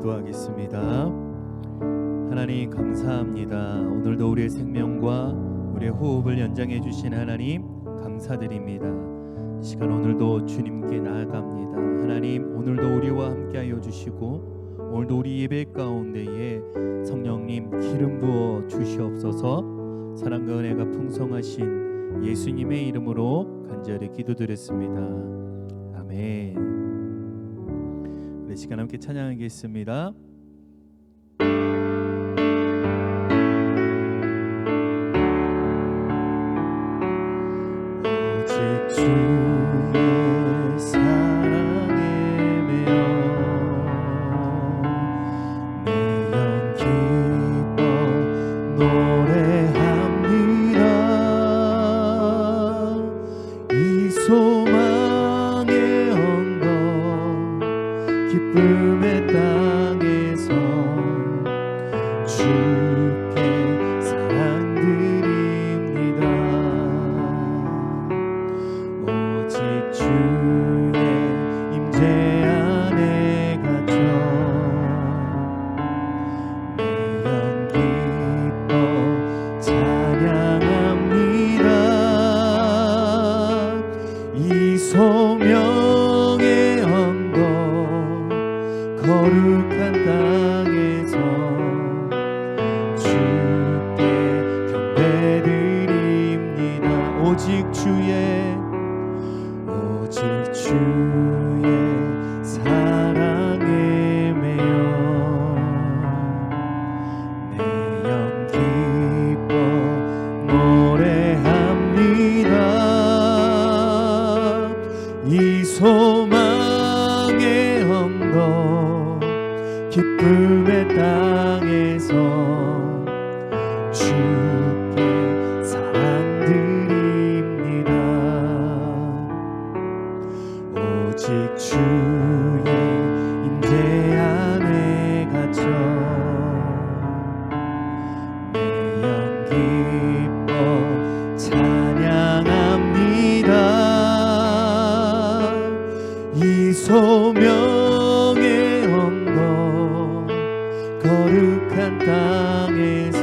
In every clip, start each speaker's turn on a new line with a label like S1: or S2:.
S1: 기도하겠습니다. 하나님 감사합니다. 오늘도 우리의 생명과 우리의 호흡을 연장해 주신 하나님 감사드립니다. 이 시간 오늘도 주님께 나아갑니다. 하나님 오늘도 우리와 함께하여 주시고 오늘도 우리 예배 가운데에 성령님 기름 부어 주시옵소서. 사랑과 은혜가 풍성하신 예수님의 이름으로 간절히 기도드렸습니다. 아멘. 우리 시간 함께 찬양하겠습니다. 오직 주의 사랑에 매여 내 영 기뻐 노래합니다. 이 소망의 언덕 기쁨의 땅에서 주께 사랑드립니다. 오직 주의 임재 안에 갇혀 내 영 기뻐 찬양합니다. 이 소명의 언덕 거룩한 땅에서 주께 경배드립니다. 오직 주의 사랑에 매여 내 영 기뻐 노래합니다. 이 소망의 언덕 기쁨의 땅에서 주께 사랑드립니다. 오직 주의 임재 안에 갇혀 내 영 기뻐 찬양합니다. 이 소명의 언덕 거룩한 땅에서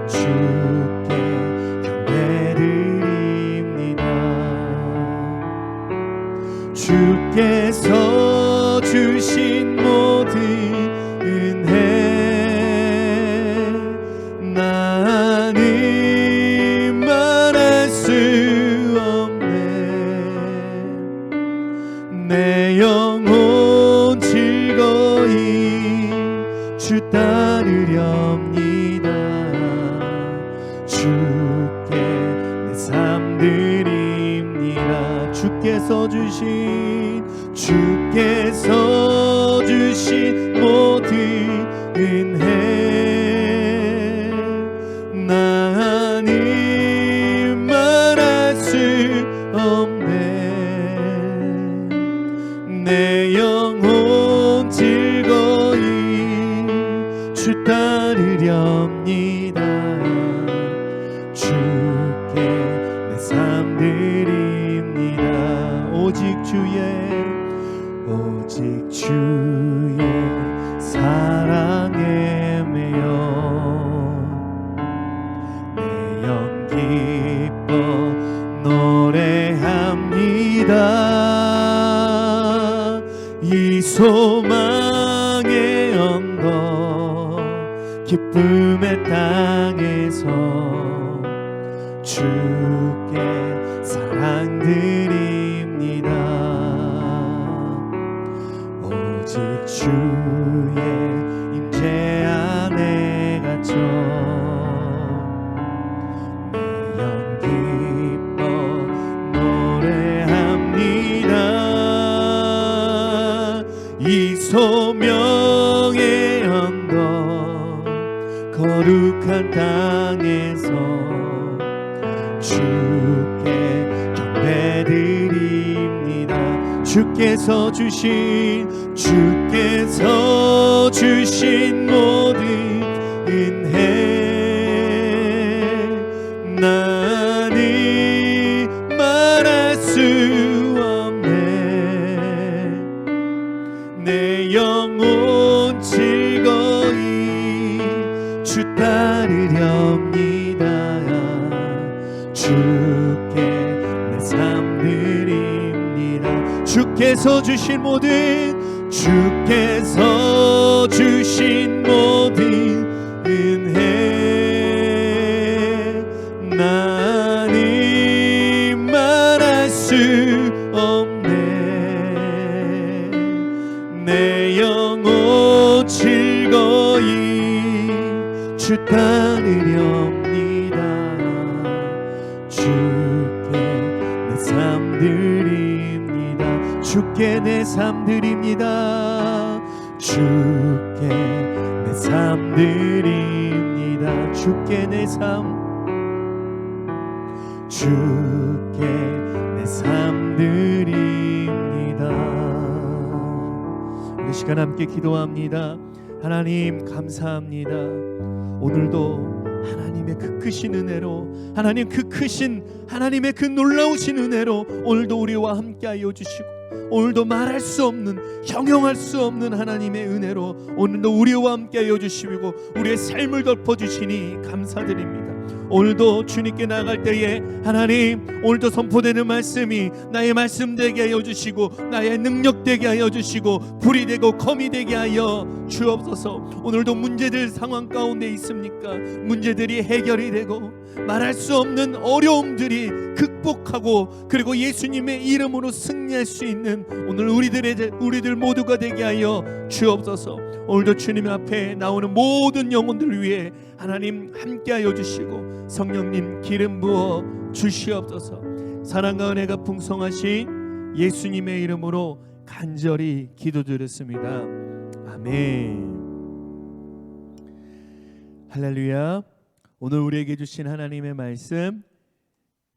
S1: 주께 경배드립니다. 주께서 주신 모든 은혜 나는 말할 수 내 영혼 즐거이 주 따르렵니다. 주께 내 삶 드립니다. 주께서 주신 모든 은혜 나는 말할 수 없네. 내 영혼 즐거이 주 따르렵니다. 주께 내 삶 드립니다. 오직 주의 사랑에 매여 내 영 기뻐 노래합니다. 이 소망의 언덕 기쁨의 땅에서 주께 사랑드립니다. 오직 주의 임재 안에 갇혀 내 영 기뻐 노래합니다. 이 소명의 언덕 거룩한 땅에서 주께 경배드립니다. 주께서 주신 모든 은혜 나는 말할 수 없네. 내 영혼 주께 내 삶 드립니다. 주께서 주신 모든 은혜 나는 말할 수 없네. 내 영혼 즐거이 주 따르렵니다. 주께 내 삶 드립니다. 주께 내 삶 드립니다. 주께 내 삶 드립니다. 주께 내 삶 드립니다. 우리 시간 함께 기도합니다. 하나님 감사합니다. 오늘도 하나님의 그 크신 은혜로, 하나님 그 크신 하나님의 그 놀라우신 은혜로 오늘도 우리와 함께하여 주시고, 오늘도 말할 수 없는, 형용할 수 없는 하나님의 은혜로 오늘도 우리와 함께하여 주시고 우리의 삶을 덮어주시니 감사드립니다. 오늘도 주님께 나갈 때에 하나님, 오늘도 선포되는 말씀이 나의 말씀 되게 하여 주시고 나의 능력 되게 하여 주시고 불이 되고 검이 되게 하여 주옵소서. 오늘도 문제들 상황 가운데 있습니까? 문제들이 해결이 되고 말할 수 없는 어려움들이 극복하고 그리고 예수님의 이름으로 승리할 수 있는 오늘 우리들 모두가 되게 하여 주옵소서. 오늘도 주님 앞에 나오는 모든 영혼들 위해 하나님 함께하여 주시고 성령님 기름 부어 주시옵소서. 사랑과 은혜가 풍성하신 예수님의 이름으로 간절히 기도드렸습니다. 아멘. 할렐루야. 오늘 우리에게 주신 하나님의 말씀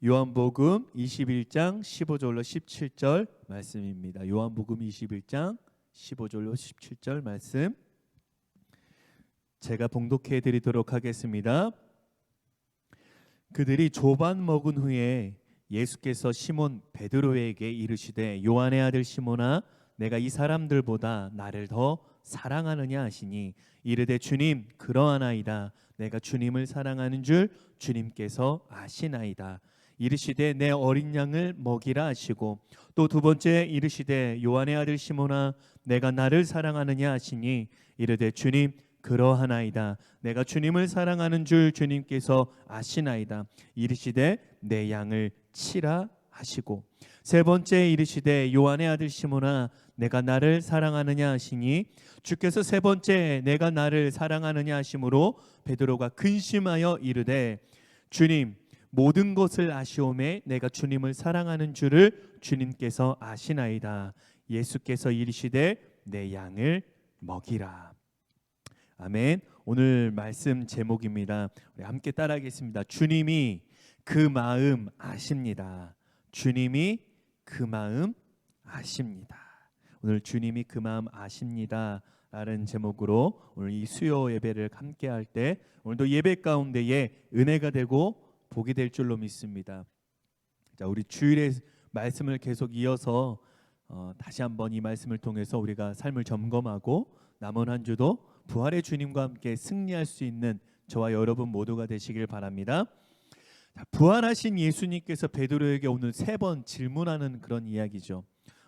S1: 요한복음 21장 15절로 17절 말씀입니다. 요한복음 21장 15절로 17절 말씀 제가 봉독해 드리도록 하겠습니다. 그들이 조반 먹은 후에 예수께서 시몬 베드로에게 이르시되 요한의 아들 시몬아 내가 이 사람들보다 나를 더 사랑하느냐 하시니 이르되 주님 그러하나이다. 내가 주님을 사랑하는 줄 주님께서 아시나이다. 이르시되 내 어린 양을 먹이라 하시고 또 두 번째 이르시되 요한의 아들 시몬아 내가 나를 사랑하느냐 하시니 이르되 주님 그러하나이다. 내가 주님을 사랑하는 줄 주님께서 아시나이다. 이르시되 내 양을 치라 하시고 세 번째 이르시되 요한의 아들 시몬아 내가 나를 사랑하느냐 하시니 주께서 세 번째 내가 나를 사랑하느냐 하심으로 베드로가 근심하여 이르되 주님 모든 것을 아시오매 내가 주님을 사랑하는 줄을 주님께서 아시나이다. 예수께서 이르시되 내 양을 먹이라. 아멘. 오늘 말씀 제목입니다. 우리 함께 따라하겠습니다. 주님이 그 마음 아십니다. 주님이 그 마음 아십니다. 오늘 주님이 그 마음 아십니다 라는 제목으로 오늘 이 수요 예배를 함께 할 때 오늘도 예배 가운데에 은혜가 되고 복이 될 줄로 믿습니다. 자, 우리 주일의 말씀을 계속 이어서 다시 한번 이 말씀을 통해서 우리가 삶을 점검하고 남은 한 주도 부활의 주님과 함께 승리할 수 있는 저와 여러분 모두가 되시길 바랍니다. 자, 부활하신 예수님께서 베드로에게 오늘 세 번 질문하는 그런 이야기죠.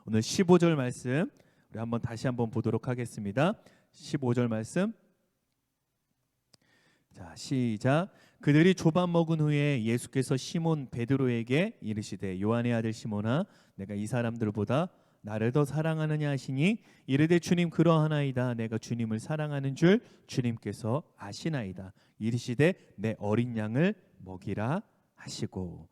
S1: 오늘 15절 말씀 우리 다시 한번 보도록 하겠습니다. 15절 말씀. 자, 시작. 그들이 조반 먹은 후에 예수께서 시몬 베드로에게 이르시되 요한의 아들 시몬아 내가 이 사람들보다 나를 더 사랑하느냐 하시니 이르되 주님 그러하나이다. 내가 주님을 사랑하는 줄 주님께서 아시나이다. 이르시되 내 어린 양을 먹이라 하시고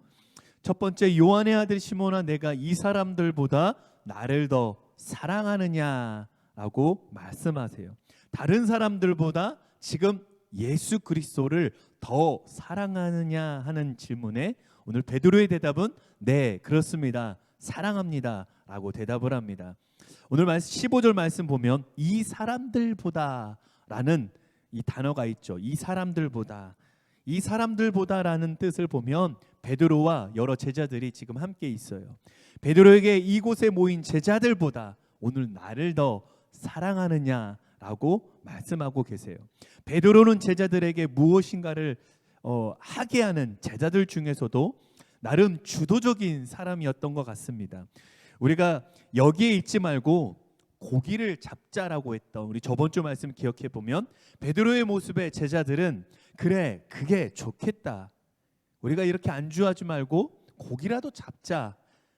S1: 첫 번째 요한의 아들 시몬아 내가 이 사람들보다 나를 더 사랑하느냐라고 말씀하세요. 다른 사람들보다 지금 예수 그리스도를 더 사랑하느냐 하는 질문에 오늘 베드로의 대답은 네 그렇습니다. 사랑합니다 라고 대답을 합니다. 오늘 15절 말씀 보면 이 사람들보다 라는 이 단어가 있죠. 이 사람들보다, 이 사람들보다라는 뜻을 보면 베드로와 여러 제자들이 지금 함께 있어요. 베드로에게 이곳에 모인 제자들보다 오늘 나를 더 사랑하느냐라고 말씀하고 계세요. 베드로는 제자들에게 무엇인가를 하게 하는 제자들 중에서도 나름 주도적인 사람이었던 것 같습니다. 우리가 여기에 있지 말고 고기를 잡자라고 했던 우리 저번 주 말씀 기억해 보면 베드로의 모습에 제자들은 그래 그게 좋겠다. 우리가 이렇게 안주하지 말고 고기라도 잡자.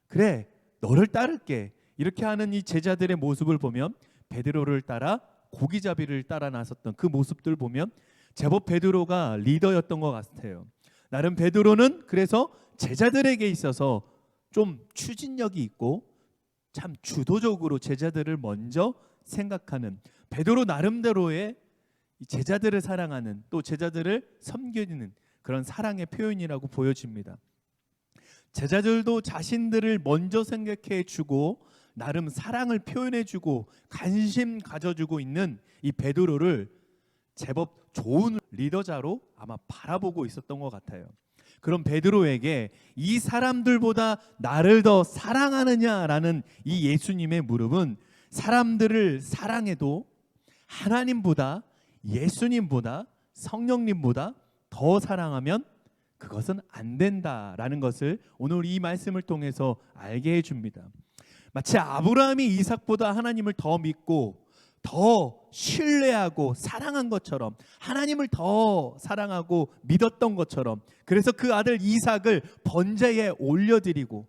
S1: 그래 너를 따를게. 이렇게 하는 이 제자들의 모습을 보면 베드로를 따라 고기잡이를 따라 나섰던 그 모습들 보면 제법 베드로가 리더였던 것 같아요. 나름 베드로는 그래서 제자들에게 있어서 좀 추진력이 있고 참 주도적으로 제자들을 먼저 생각하는 베드로 나름대로의 제자들을 사랑하는 또 제자들을 섬기는 그런 사랑의 표현이라고 보여집니다. 제자들도 자신들을 먼저 생각해 주고 나름 사랑을 표현해 주고 관심 가져주고 있는 이 베드로를 제법 좋은 리더자로 아마 바라보고 있었던 것 같아요. 그럼 베드로에게 이 사람들보다 나를 더 사랑하느냐라는 이 예수님의 물음은 사람들을 사랑해도 하나님보다 예수님보다 성령님보다 더 사랑하면 그것은 안 된다라는 것을 오늘 이 말씀을 통해서 알게 해줍니다. 마치 아브라함이 이삭보다 하나님을 더 믿고 더 신뢰하고 사랑한 것처럼 하나님을 더 사랑하고 믿었던 것처럼 그래서 그 아들 이삭을 번제에 올려드리고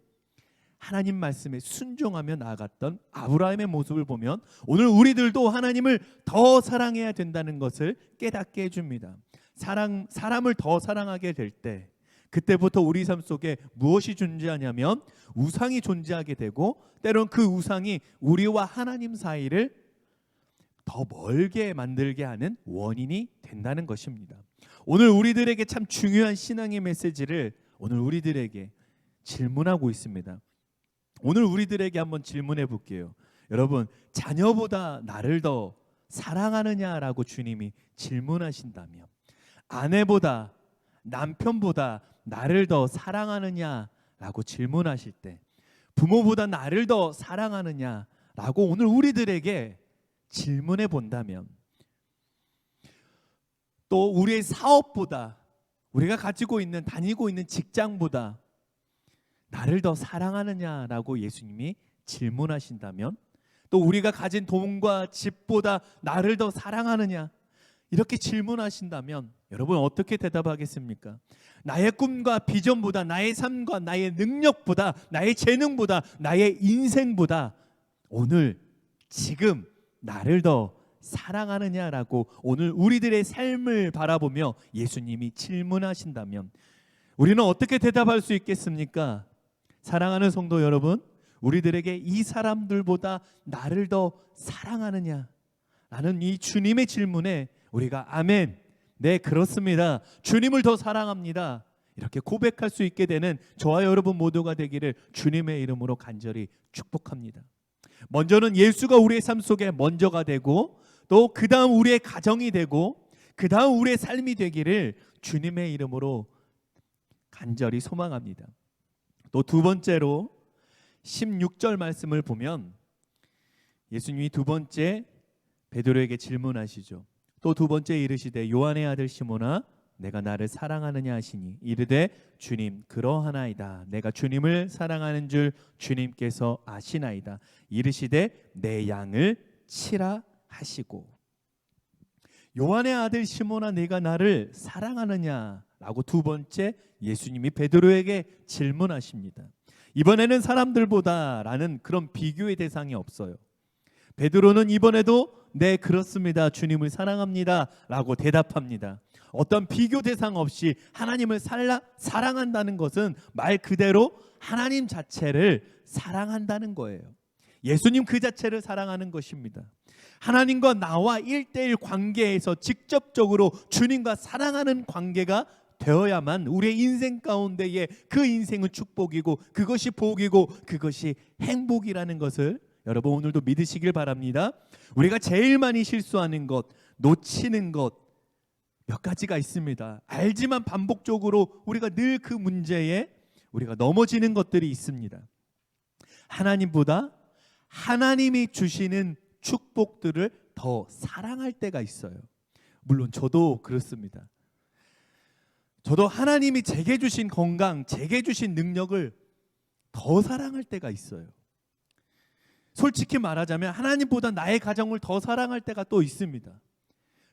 S1: 하나님 말씀에 순종하며 나아갔던 아브라함의 모습을 보면 오늘 우리들도 하나님을 더 사랑해야 된다는 것을 깨닫게 해줍니다. 사람을 더 사랑하게 될 때 그때부터 우리 삶 속에 무엇이 존재하냐면 우상이 존재하게 되고 때론 그 우상이 우리와 하나님 사이를 더 멀게 만들게 하는 원인이 된다는 것입니다. 오늘 우리들에게 참 중요한 신앙의 메시지를 오늘 우리들에게 질문하고 있습니다. 오늘 우리들에게 한번 질문해 볼게요. 여러분, 자녀보다 나를 더 사랑하느냐라고 주님이 질문하신다면, 아내보다 남편보다 나를 더 사랑하느냐라고 질문하실 때, 부모보다 나를 더 사랑하느냐라고 오늘 우리들에게 질문해 본다면, 또 우리의 사업보다 우리가 가지고 있는 다니고 있는 직장보다 나를 더 사랑하느냐라고 예수님이 질문하신다면, 또 우리가 가진 돈과 집보다 나를 더 사랑하느냐 이렇게 질문하신다면 여러분 어떻게 대답하겠습니까? 나의 꿈과 비전보다 나의 삶과 나의 능력보다 나의 재능보다 나의 인생보다 오늘 지금 나를 더 사랑하느냐라고 오늘 우리들의 삶을 바라보며 예수님이 질문하신다면 우리는 어떻게 대답할 수 있겠습니까? 사랑하는 성도 여러분, 우리들에게 이 사람들보다 나를 더 사랑하느냐 라는 이 주님의 질문에 우리가 아멘, 네 그렇습니다, 주님을 더 사랑합니다 이렇게 고백할 수 있게 되는 저와 여러분 모두가 되기를 주님의 이름으로 간절히 축복합니다. 먼저는 예수가 우리의 삶 속에 먼저가 되고 또 그 다음 우리의 가정이 되고 그 다음 우리의 삶이 되기를 주님의 이름으로 간절히 소망합니다. 또 두 번째로 16절 말씀을 보면 예수님이 두 번째 베드로에게 질문하시죠. 또 두 번째 이르시되 요한의 아들 시몬아 내가 나를 사랑하느냐 하시니 이르되 주님 그러하나이다. 내가 주님을 사랑하는 줄 주님께서 아시나이다. 이르시되 내 양을 치라 하시고, 요한의 아들 시몬아 내가 나를 사랑하느냐라고 두 번째 예수님이 베드로에게 질문하십니다. 이번에는 사람들보다라는 그런 비교의 대상이 없어요. 베드로는 이번에도 네 그렇습니다, 주님을 사랑합니다 라고 대답합니다. 어떤 비교 대상 없이 하나님을 사랑한다는 것은 말 그대로 하나님 자체를 사랑한다는 거예요. 예수님 그 자체를 사랑하는 것입니다. 하나님과 나와 1:1 관계에서 직접적으로 주님과 사랑하는 관계가 되어야만 우리의 인생 가운데에 그 인생은 축복이고 그것이 복이고 그것이 행복이라는 것을 여러분 오늘도 믿으시길 바랍니다. 우리가 제일 많이 실수하는 것, 놓치는 것 몇 가지가 있습니다. 알지만 반복적으로 우리가 늘 그 문제에 우리가 넘어지는 것들이 있습니다. 하나님보다 하나님이 주시는 축복들을 더 사랑할 때가 있어요. 물론 저도 그렇습니다. 저도 하나님이 제게 주신 건강, 제게 주신 능력을 더 사랑할 때가 있어요. 솔직히 말하자면 하나님보다 나의 가정을 더 사랑할 때가 또 있습니다.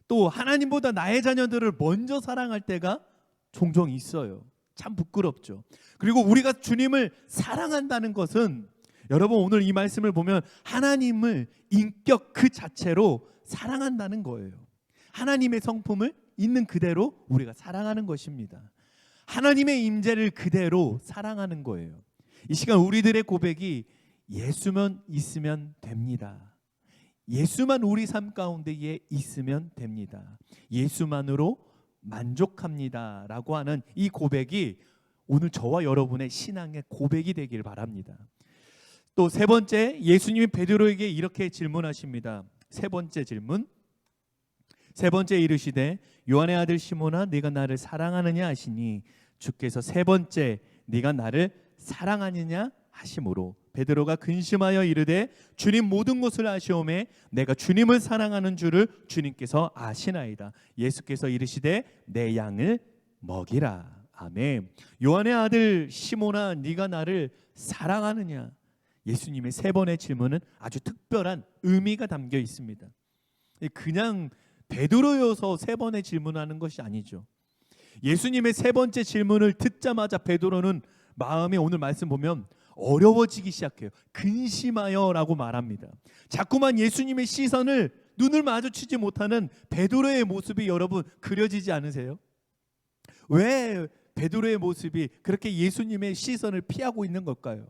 S1: 또 하나님보다 나의 자녀들을 먼저 사랑할 때가 종종 있어요. 참 부끄럽죠. 그리고 우리가 주님을 사랑한다는 것은, 여러분 오늘 이 말씀을 보면 하나님을 인격 그 자체로 사랑한다는 거예요. 하나님의 성품을 있는 그대로 우리가 사랑하는 것입니다. 하나님의 임재를 그대로 사랑하는 거예요. 이 시간 우리들의 고백이 예수만 있으면 됩니다. 예수만 우리 삶 가운데에 있으면 됩니다. 예수만으로 만족합니다 라고 하는 이 고백이 오늘 저와 여러분의 신앙의 고백이 되길 바랍니다. 또 세 번째, 예수님이 베드로에게 이렇게 질문하십니다. 세 번째 질문, 세 번째 이르시되 요한의 아들 시몬아 네가 나를 사랑하느냐 하시니 주께서 세 번째 네가 나를 사랑하느냐 하심으로 베드로가 근심하여 이르되 주님 모든 것을 아시오매 내가 주님을 사랑하는 줄을 주님께서 아시나이다. 예수께서 이르시되 내 양을 먹이라. 아멘. 요한의 아들 시몬아 네가 나를 사랑하느냐. 예수님의 세 번의 질문은 아주 특별한 의미가 담겨 있습니다. 그냥 베드로여서 세 번의 질문하는 것이 아니죠. 예수님의 세 번째 질문을 듣자마자 베드로는 마음이, 오늘 말씀 보면 어려워지기 시작해요. 근심하여 라고 말합니다. 자꾸만 예수님의 시선을, 눈을 마주치지 못하는 베드로의 모습이 여러분 그려지지 않으세요? 왜 베드로의 모습이 그렇게 예수님의 시선을 피하고 있는 걸까요?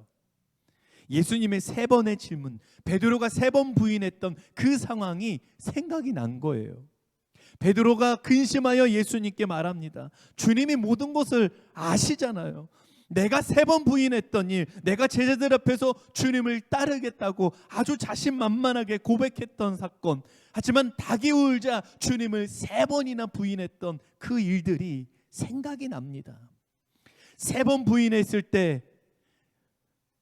S1: 예수님의 세 번의 질문, 베드로가 세 번 부인했던 그 상황이 생각이 난 거예요. 베드로가 근심하여 예수님께 말합니다. 주님이 모든 것을 아시잖아요. 내가 세 번 부인했던 일, 내가 제자들 앞에서 주님을 따르겠다고 아주 자신만만하게 고백했던 사건, 하지만 닭이 울자 주님을 세 번이나 부인했던 그 일들이 생각이 납니다. 세 번 부인했을 때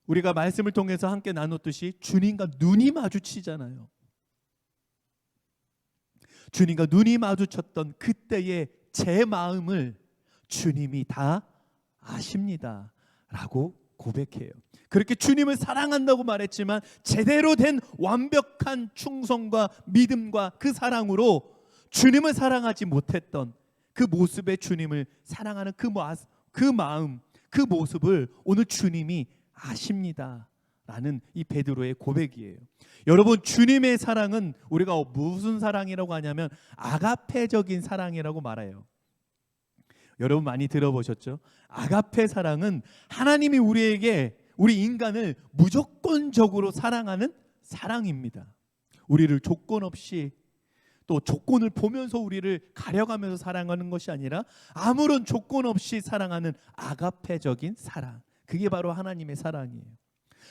S1: 우리가 말씀을 통해서 함께 나눴듯이 주님과 눈이 마주치잖아요. 주님과 눈이 마주쳤던 그때의 제 마음을 주님이 다 아십니다 라고 고백해요. 그렇게 주님을 사랑한다고 말했지만 제대로 된 완벽한 충성과 믿음과 그 사랑으로 주님을 사랑하지 못했던 그 모습의 주님을 사랑하는 그 마음, 그 모습을 오늘 주님이 아십니다 라는 이 베드로의 고백이에요. 여러분, 주님의 사랑은 우리가 무슨 사랑이라고 하냐면 아가페적인 사랑이라고 말해요. 여러분 많이 들어보셨죠? 아가페 사랑은 하나님이 우리에게, 우리 인간을 무조건적으로 사랑하는 사랑입니다. 우리를 조건 없이, 또 조건을 보면서 우리를 가려가면서 사랑하는 것이 아니라 아무런 조건 없이 사랑하는 아가페적인 사랑, 그게 바로 하나님의 사랑이에요.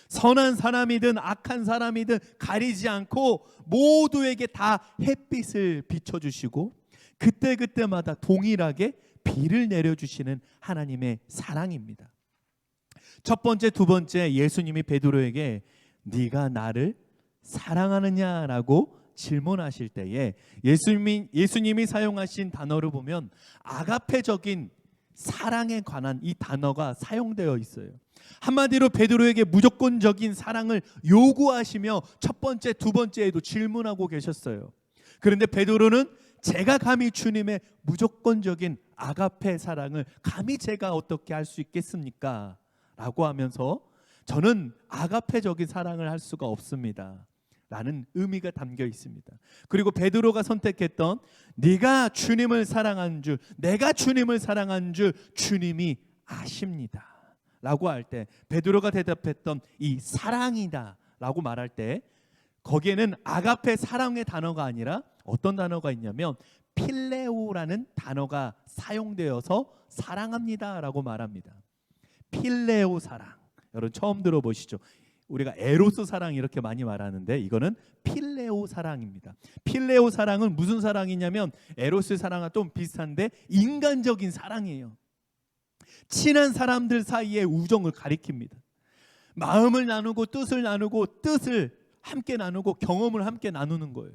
S1: 선한 사람이든 악한 사람이든 가리지 않고 모두에게 다 햇빛을 비춰주시고 그때그때마다 동일하게 비를 내려주시는 하나님의 사랑입니다. 첫 번째, 두 번째, 예수님이 베드로에게 네가 나를 사랑하느냐라고 질문하실 때에 예수님이 사용하신 단어를 보면 아가페적인 사랑에 관한 이 단어가 사용되어 있어요. 한마디로 베드로에게 무조건적인 사랑을 요구하시며 첫 번째, 두 번째에도 질문하고 계셨어요. 그런데 베드로는 제가 감히 주님의 무조건적인 아가페 사랑을 감히 제가 어떻게 할 수 있겠습니까? 라고 하면서 저는 아가페적인 사랑을 할 수가 없습니다 라는 의미가 담겨 있습니다. 그리고 베드로가 선택했던 네가 주님을 사랑한 줄, 내가 주님을 사랑한 줄 주님이 아십니다 라고 할 때, 베드로가 대답했던 이 사랑이다 라고 말할 때 거기에는 아가페 사랑의 단어가 아니라 어떤 단어가 있냐면 필레오라는 단어가 사용되어서 사랑합니다 라고 말합니다. 필레오 사랑, 여러분 처음 들어보시죠? 우리가 에로스 사랑 이렇게 많이 말하는데 이거는 필레오 사랑입니다. 필레오 사랑은 무슨 사랑이냐면 에로스 사랑과 좀 비슷한데 인간적인 사랑이에요. 친한 사람들 사이의 우정을 가리킵니다. 마음을 나누고 뜻을 함께 나누고 경험을 함께 나누는 거예요.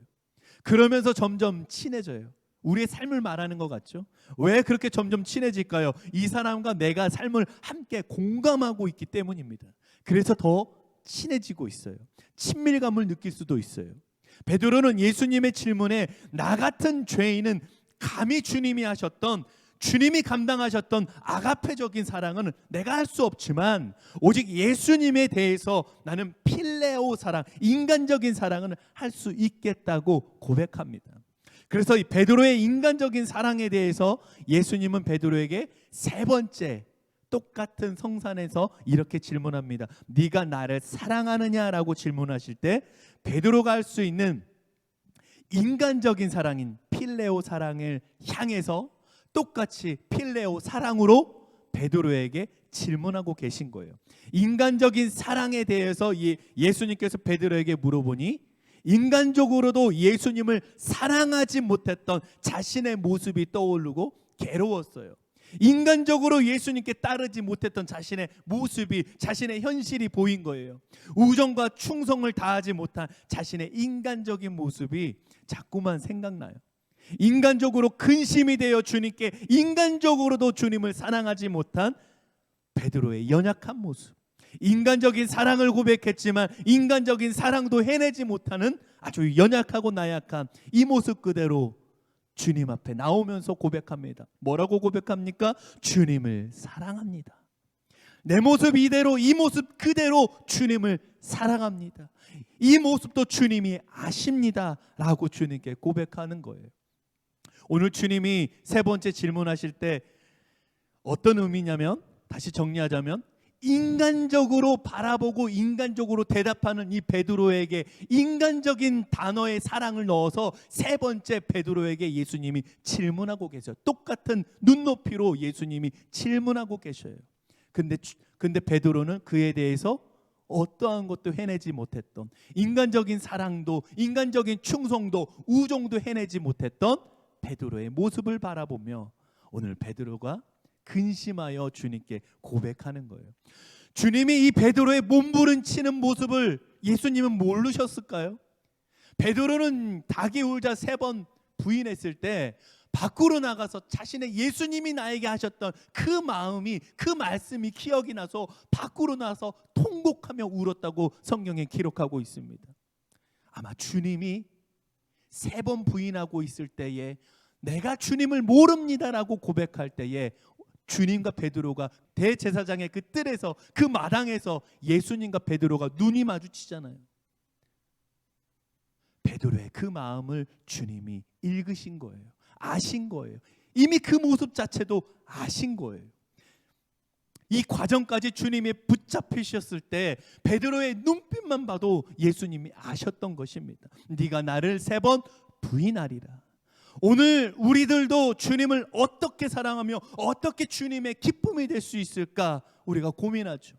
S1: 그러면서 점점 친해져요. 우리의 삶을 말하는 것 같죠? 왜 그렇게 점점 친해질까요? 이 사람과 내가 삶을 함께 공감하고 있기 때문입니다. 그래서 더 친해지고 있어요. 친밀감을 느낄 수도 있어요. 베드로는 예수님의 질문에 나 같은 죄인은 감히 주님이 감당하셨던 아가페적인 사랑은 내가 할 수 없지만 오직 예수님에 대해서 나는 필레오 사랑, 인간적인 사랑은 할 수 있겠다고 고백합니다. 그래서 이 베드로의 인간적인 사랑에 대해서 예수님은 베드로에게 세 번째 똑같은 성산에서 이렇게 질문합니다. 네가 나를 사랑하느냐라고 질문하실 때 베드로가 할 수 있는 인간적인 사랑인 필레오 사랑을 향해서 똑같이 필레오 사랑으로 베드로에게 질문하고 계신 거예요. 인간적인 사랑에 대해서 예수님께서 베드로에게 물어보니 인간적으로도 예수님을 사랑하지 못했던 자신의 모습이 떠오르고 괴로웠어요. 인간적으로 예수님께 따르지 못했던 자신의 모습이, 자신의 현실이 보인 거예요. 우정과 충성을 다하지 못한 자신의 인간적인 모습이 자꾸만 생각나요. 인간적으로 근심이 되어 주님께, 인간적으로도 주님을 사랑하지 못한 베드로의 연약한 모습, 인간적인 사랑을 고백했지만 인간적인 사랑도 해내지 못하는 아주 연약하고 나약한 이 모습 그대로 주님 앞에 나오면서 고백합니다. 뭐라고 고백합니까? 주님을 사랑합니다. 내 모습 이대로, 이 모습 그대로 주님을 사랑합니다. 이 모습도 주님이 아십니다 라고 주님께 고백하는 거예요. 오늘 주님이 세 번째 질문하실 때 어떤 의미냐면, 다시 정리하자면 인간적으로 바라보고 인간적으로 대답하는 이 베드로에게 인간적인 단어의 사랑을 넣어서 세 번째 베드로에게 예수님이 질문하고 계셔요. 똑같은 눈높이로 예수님이 질문하고 계셔요. 근데 베드로는 그에 대해서 어떠한 것도 해내지 못했던, 인간적인 사랑도, 인간적인 충성도, 우정도 해내지 못했던 베드로의 모습을 바라보며 오늘 베드로가 근심하여 주님께 고백하는 거예요. 주님이 이 베드로의 몸부림치는 모습을 예수님은 모르셨을까요? 베드로는 닭이 울자 3번 부인했을 때 밖으로 나가서 자신의 예수님이 나에게 하셨던 그 마음이, 그 말씀이 기억이 나서 밖으로 나서 통곡하며 울었다고 성경에 기록하고 있습니다. 아마 주님이 3번 부인하고 있을 때에 내가 주님을 모릅니다라고 고백할 때에 주님과 베드로가 대제사장의 그 뜰에서, 그 마당에서 예수님과 베드로가 눈이 마주치잖아요. 베드로의 그 마음을 주님이 읽으신 거예요. 아신 거예요. 이미 그 모습 자체도 아신 거예요. 이 과정까지 주님이 붙잡히셨을 때 베드로의 눈빛만 봐도 예수님이 아셨던 것입니다. 네가 나를 3번 부인하리라. 오늘 우리들도 주님을 어떻게 사랑하며 어떻게 주님의 기쁨이 될 수 있을까 우리가 고민하죠.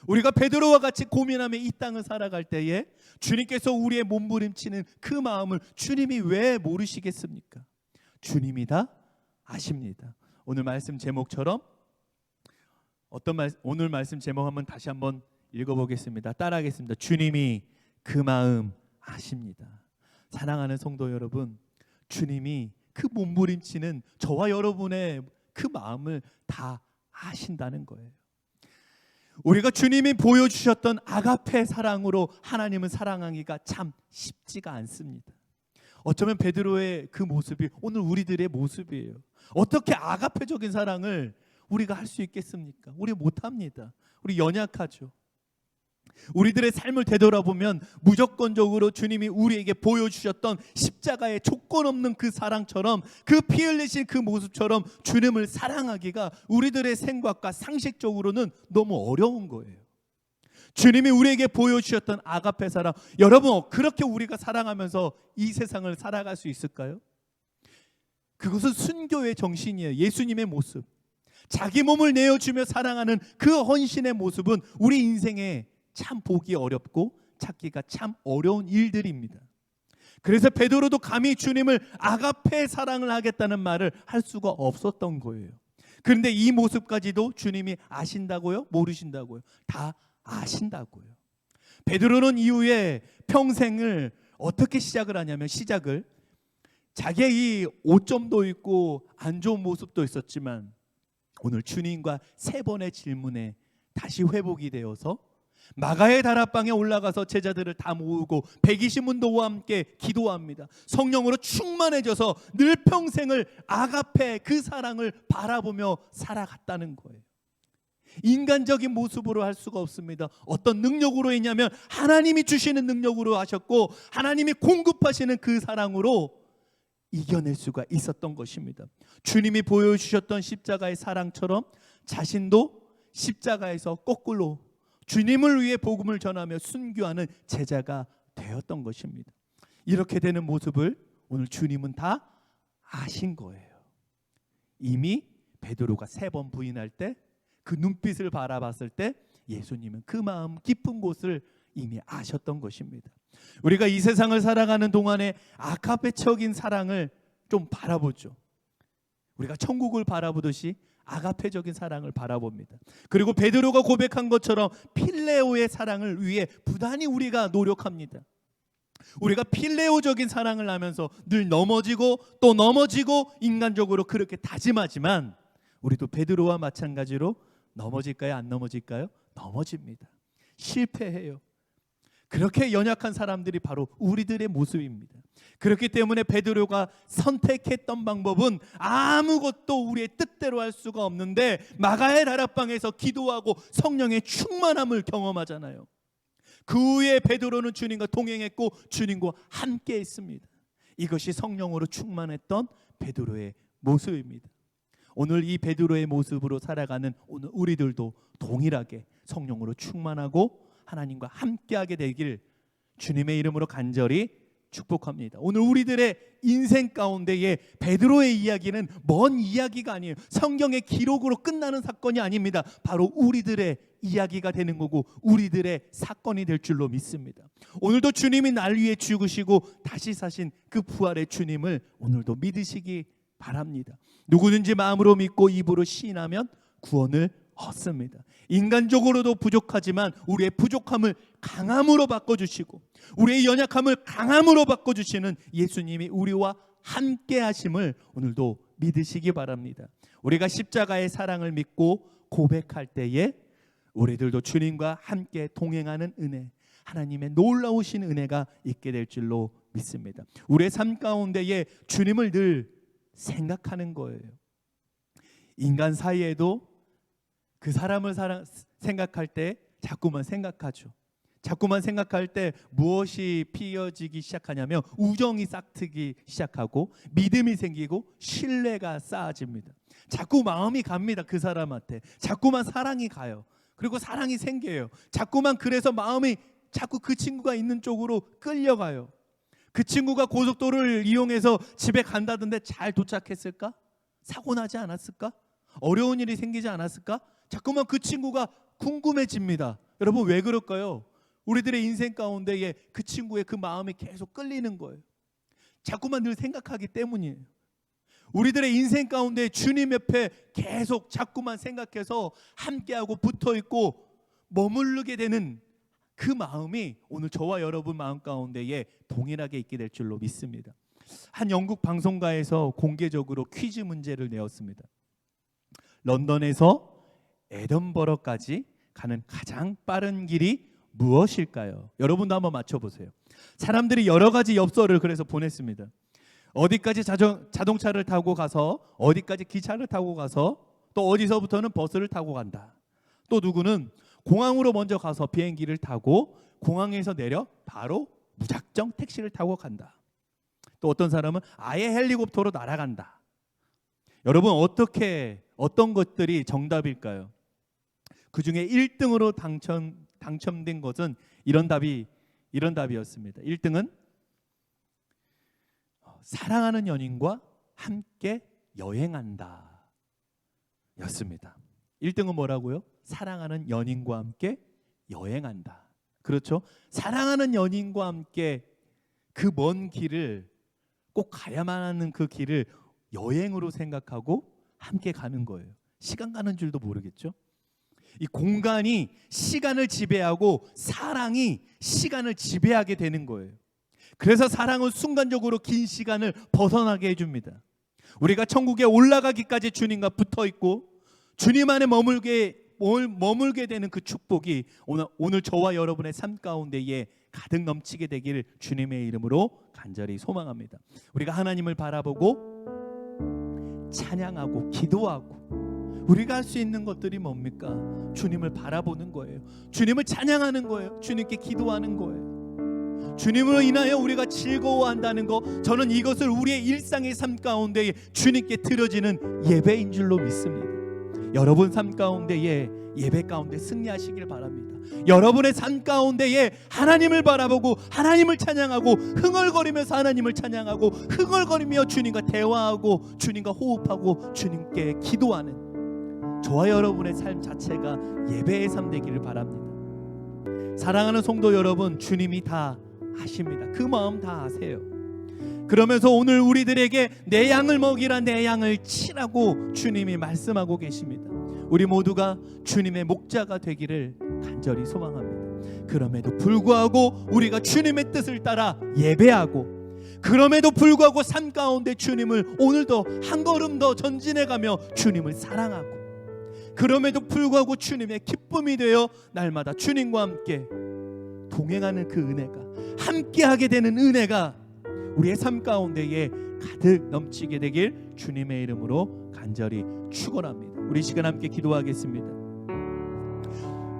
S1: 우리가 베드로와 같이 고민하며 이 땅을 살아갈 때에 주님께서 우리의 몸부림치는 그 마음을 주님이 왜 모르시겠습니까? 주님이 다 아십니다. 오늘 말씀 제목처럼 오늘 말씀 제목 한번 다시 한번 읽어보겠습니다. 따라하겠습니다. 주님이 그 마음 아십니다. 사랑하는 성도 여러분, 주님이 그 몸부림치는 저와 여러분의 그 마음을 다 아신다는 거예요. 우리가 주님이 보여주셨던 아가페 사랑으로 하나님을 사랑하기가 참 쉽지가 않습니다. 어쩌면 베드로의 그 모습이 오늘 우리들의 모습이에요. 어떻게 아가페적인 사랑을 우리가 할 수 있겠습니까? 우리 못합니다. 우리 연약하죠. 우리들의 삶을 되돌아보면 무조건적으로 주님이 우리에게 보여주셨던 십자가의 조건 없는 그 사랑처럼, 그 피 흘리신 그 모습처럼 주님을 사랑하기가 우리들의 생각과 상식적으로는 너무 어려운 거예요. 주님이 우리에게 보여주셨던 아가페 사랑, 여러분 그렇게 우리가 사랑하면서 이 세상을 살아갈 수 있을까요? 그것은 순교의 정신이에요. 예수님의 모습, 자기 몸을 내어주며 사랑하는 그 헌신의 모습은 우리 인생에 참 보기 어렵고 찾기가 참 어려운 일들입니다. 그래서 베드로도 감히 주님을 아가페 사랑을 하겠다는 말을 할 수가 없었던 거예요. 그런데 이 모습까지도 주님이 아신다고요? 모르신다고요? 다 아신다고요. 베드로는 이후에 평생을 어떻게 시작을 하냐면, 자기의 이 오점도 있고 안 좋은 모습도 있었지만 오늘 주님과 세 번의 질문에 다시 회복이 되어서 마가의 다락방에 올라가서 제자들을 다 모으고 120문도와 함께 기도합니다. 성령으로 충만해져서 늘 평생을 아가페 그 사랑을 바라보며 살아갔다는 거예요. 인간적인 모습으로 할 수가 없습니다. 어떤 능력으로 했냐면 하나님이 주시는 능력으로 하셨고 하나님이 공급하시는 그 사랑으로 이겨낼 수가 있었던 것입니다. 주님이 보여주셨던 십자가의 사랑처럼 자신도 십자가에서 거꾸로 주님을 위해 복음을 전하며 순교하는 제자가 되었던 것입니다. 이렇게 되는 모습을 오늘 주님은 다 아신 거예요. 이미 베드로가 3번 부인할 때 그 눈빛을 바라봤을 때 예수님은 그 마음 깊은 곳을 이미 아셨던 것입니다. 우리가 이 세상을 살아가는 동안에 아가페적인 사랑을 좀 바라보죠. 우리가 천국을 바라보듯이 아가페적인 사랑을 바라봅니다. 그리고 베드로가 고백한 것처럼 필레오의 사랑을 위해 부단히 우리가 노력합니다. 우리가 필레오적인 사랑을 하면서 늘 넘어지고 또 넘어지고 인간적으로 그렇게 다짐하지만 우리도 베드로와 마찬가지로 넘어질까요? 안 넘어질까요? 넘어집니다. 실패해요. 그렇게 연약한 사람들이 바로 우리들의 모습입니다. 그렇기 때문에 베드로가 선택했던 방법은 아무것도 우리의 뜻대로 할 수가 없는데 마가의 다락방에서 기도하고 성령의 충만함을 경험하잖아요. 그 후에 베드로는 주님과 동행했고 주님과 함께 했습니다. 이것이 성령으로 충만했던 베드로의 모습입니다. 오늘 이 베드로의 모습으로 살아가는 오늘 우리들도 동일하게 성령으로 충만하고 하나님과 함께하게 되길 주님의 이름으로 간절히 축복합니다. 오늘 우리들의 인생 가운데에 베드로의 이야기는 먼 이야기가 아니에요. 성경의 기록으로 끝나는 사건이 아닙니다. 바로 우리들의 이야기가 되는 거고 우리들의 사건이 될 줄로 믿습니다. 오늘도 주님이 날 위해 죽으시고 다시 사신 그 부활의 주님을 오늘도 믿으시기 바랍니다. 누구든지 마음으로 믿고 입으로 시인하면 구원을 얻습니다. 인간적으로도 부족하지만 우리의 부족함을 강함으로 바꿔주시고 우리의 연약함을 강함으로 바꿔주시는 예수님이 우리와 함께 하심을 오늘도 믿으시기 바랍니다. 우리가 십자가의 사랑을 믿고 고백할 때에 우리들도 주님과 함께 동행하는 은혜, 하나님의 놀라우신 은혜가 있게 될 줄로 믿습니다. 우리의 삶 가운데에 주님을 늘 생각하는 거예요. 인간 사이에도 그 사람을 생각할 때 자꾸만 생각하죠. 자꾸만 생각할 때 무엇이 피어지기 시작하냐면 우정이 싹트기 시작하고 믿음이 생기고 신뢰가 쌓아집니다. 자꾸 마음이 갑니다. 그 사람한테 자꾸만 사랑이 가요. 그리고 사랑이 생겨요. 자꾸만 그래서 마음이 자꾸 그 친구가 있는 쪽으로 끌려가요. 그 친구가 고속도로를 이용해서 집에 간다던데 잘 도착했을까? 사고 나지 않았을까? 어려운 일이 생기지 않았을까? 자꾸만 그 친구가 궁금해집니다. 여러분 왜 그럴까요? 우리들의 인생 가운데에 그 친구의 그 마음이 계속 끌리는 거예요. 자꾸만 늘 생각하기 때문이에요. 우리들의 인생 가운데 주님 옆에 계속 자꾸만 생각해서 함께하고 붙어있고 머무르게 되는 그 마음이 오늘 저와 여러분 마음 가운데에 동일하게 있게 될 줄로 믿습니다. 한 영국 방송가에서 공개적으로 퀴즈 문제를 내었습니다. 런던에서 에든버러까지 가는 가장 빠른 길이 무엇일까요? 여러분도 한번 맞춰보세요. 사람들이 여러 가지 엽서를 그래서 보냈습니다. 어디까지 자동차를 타고 가서 어디까지 기차를 타고 가서 또 어디서부터는 버스를 타고 간다. 또 누구는 공항으로 먼저 가서 비행기를 타고 공항에서 내려 바로 무작정 택시를 타고 간다. 또 어떤 사람은 아예 헬리콥터로 날아간다. 여러분 어떤 것들이 정답일까요? 그 중에 1등으로 당첨된 것은 이런 답이었습니다. 1등은 사랑하는 연인과 함께 여행한다 였습니다. 1등은 뭐라고요? 사랑하는 연인과 함께 여행한다. 그렇죠? 사랑하는 연인과 함께 그 먼 길을 꼭 가야만 하는 그 길을 여행으로 생각하고 함께 가는 거예요. 시간 가는 줄도 모르겠죠? 이 공간이 시간을 지배하고 사랑이 시간을 지배하게 되는 거예요. 그래서 사랑은 순간적으로 긴 시간을 벗어나게 해줍니다. 우리가 천국에 올라가기까지 주님과 붙어있고 주님 안에 머물게 되는 그 축복이 오늘 저와 여러분의 삶 가운데에 가득 넘치게 되기를 주님의 이름으로 간절히 소망합니다. 우리가 하나님을 바라보고 찬양하고 기도하고 우리가 할 수 있는 것들이 뭡니까? 주님을 바라보는 거예요. 주님을 찬양하는 거예요. 주님께 기도하는 거예요. 주님으로 인하여 우리가 즐거워한다는 거, 저는 이것을 우리의 일상의 삶 가운데 주님께 드려지는 예배인 줄로 믿습니다. 여러분 삶 가운데에 예배 가운데 승리하시길 바랍니다. 여러분의 삶 가운데에 하나님을 바라보고 하나님을 찬양하고 흥얼거리면서 하나님을 찬양하고 흥얼거리며 주님과 대화하고 주님과 호흡하고 주님께 기도하는 저와 여러분의 삶 자체가 예배의 삶 되기를 바랍니다. 사랑하는 성도 여러분, 주님이 다 아십니다. 그 마음 다 아세요. 그러면서 오늘 우리들에게 내 양을 먹이라, 내 양을 치라고 주님이 말씀하고 계십니다. 우리 모두가 주님의 목자가 되기를 간절히 소망합니다. 그럼에도 불구하고 우리가 주님의 뜻을 따라 예배하고, 그럼에도 불구하고 삶 가운데 주님을 오늘도 한 걸음 더 전진해가며 주님을 사랑하고, 그럼에도 불구하고 주님의 기쁨이 되어 날마다 주님과 함께 동행하는 그 은혜가, 함께하게 되는 은혜가 우리의 삶 가운데에 가득 넘치게 되길 주님의 이름으로 간절히 축원합니다. 우리 시간 함께 기도하겠습니다.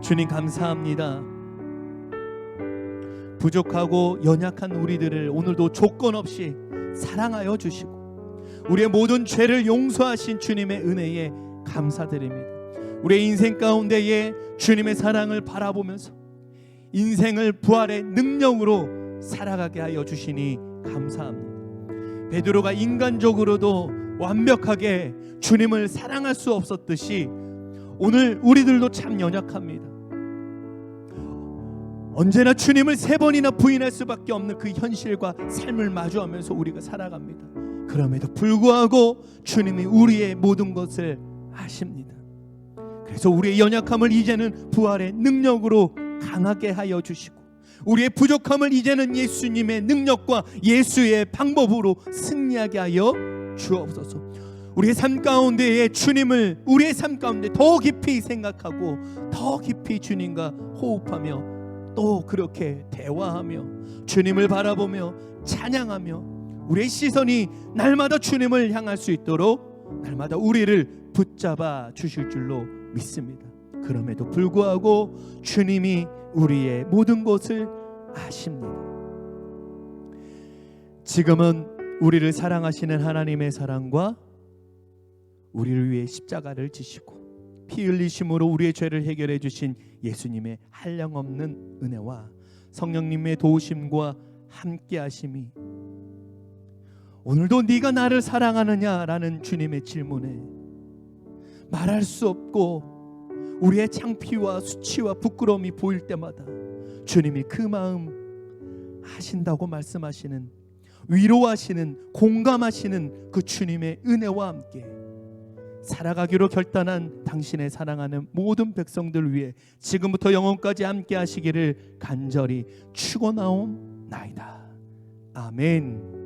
S1: 주님 감사합니다. 부족하고 연약한 우리들을 오늘도 조건 없이 사랑하여 주시고 우리의 모든 죄를 용서하신 주님의 은혜에 감사드립니다. 우리의 인생 가운데에 주님의 사랑을 바라보면서 인생을 부활의 능력으로 살아가게 하여 주시니 감사합니다. 베드로가 인간적으로도 완벽하게 주님을 사랑할 수 없었듯이 오늘 우리들도 참 연약합니다. 언제나 주님을 3번이나 부인할 수밖에 없는 그 현실과 삶을 마주하면서 우리가 살아갑니다. 그럼에도 불구하고 주님이 우리의 모든 것을 아십니다. 그래서 우리의 연약함을 이제는 부활의 능력으로 강하게 하여 주시고 우리의 부족함을 이제는 예수님의 능력과 예수의 방법으로 승리하게 하여 주옵소서. 우리의 삶 가운데에 주님을 우리의 삶 가운데 더 깊이 생각하고 더 깊이 주님과 호흡하며 또 그렇게 대화하며 주님을 바라보며 찬양하며 우리의 시선이 날마다 주님을 향할 수 있도록 날마다 우리를 붙잡아 주실 줄로 믿습니다. 그럼에도 불구하고 주님이 우리의 모든 것을 아십니다. 지금은 우리를 사랑하시는 하나님의 사랑과 우리를 위해 십자가를 지시고 피 흘리심으로 우리의 죄를 해결해 주신 예수님의 한량없는 은혜와 성령님의 도우심과 함께 하심이 오늘도 네가 나를 사랑하느냐라는 주님의 질문에 말할 수 없고 우리의 창피와 수치와 부끄러움이 보일 때마다 주님이 그 마음 아신다고 말씀하시는, 위로하시는, 공감하시는 그 주님의 은혜와 함께 살아가기로 결단한 당신의 사랑하는 모든 백성들 위해 지금부터 영원까지 함께 하시기를 간절히 축원하옵나이다. 아멘.